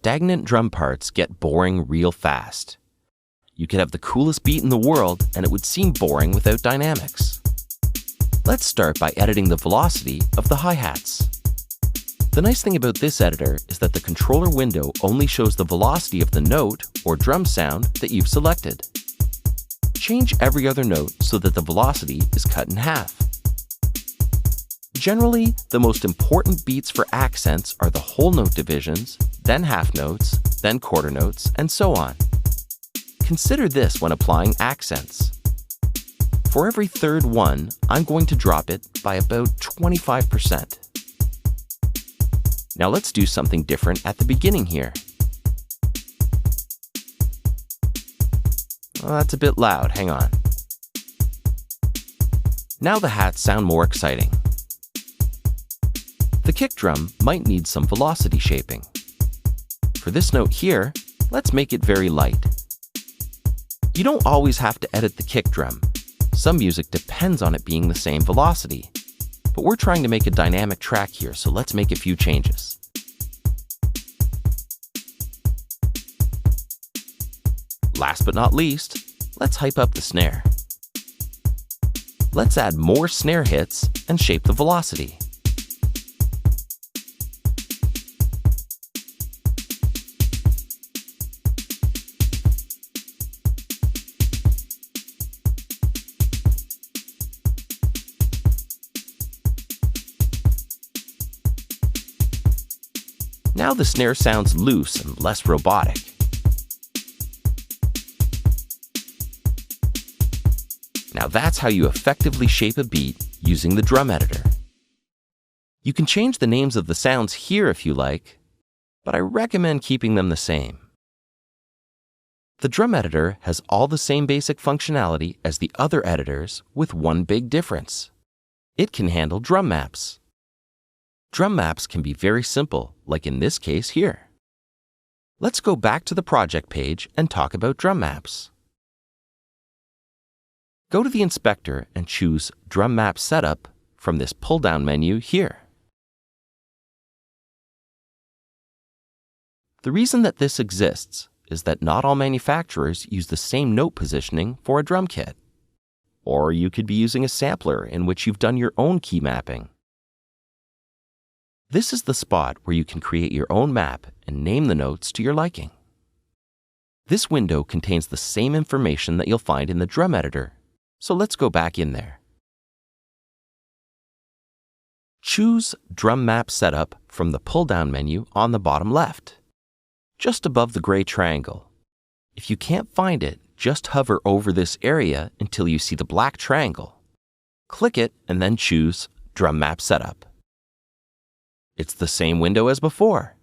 stagnant drum parts get boring real fast. You could have the coolest beat in the world and it would seem boring without dynamics. Let's start by editing the velocity of the hi-hats. The nice thing about this editor is that the controller window only shows the velocity of the note or drum sound that you've selected. Change every other note so that the velocity is cut in half. Generally, the most important beats for accents are the whole note divisions, then half notes, then quarter notes, and so on. Consider this when applying accents. For every third one, I'm going to drop it by about 25%. Now let's do something different at the beginning here. Well, that's a bit loud, hang on. Now the hats sound more exciting. The kick drum might need some velocity shaping. For this note here, let's make it very light. You don't always have to edit the kick drum. Some music depends on it being the same velocity. But we're trying to make a dynamic track here, so let's make a few changes. Last but not least, let's hype up the snare. Let's add more snare hits and shape the velocity. Now the snare sounds loose and less robotic. Now that's how you effectively shape a beat using the drum editor. You can change the names of the sounds here if you like, but I recommend keeping them the same. The drum editor has all the same basic functionality as the other editors with one big difference. It can handle drum maps. Drum maps can be very simple, like in this case here. Let's go back to the project page and talk about drum maps. Go to the inspector and choose Drum Map Setup from this pull-down menu here. The reason that this exists is that not all manufacturers use the same note positioning for a drum kit. Or you could be using a sampler in which you've done your own key mapping. This is the spot where you can create your own map and name the notes to your liking. This window contains the same information that you'll find in the drum editor, so let's go back in there. Choose Drum Map Setup from the pull-down menu on the bottom left, just above the gray triangle. If you can't find it, just hover over this area until you see the black triangle. Click it and then choose Drum Map Setup. It's the same window as before.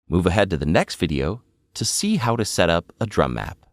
Move ahead to the next video to see how to set up a drum map.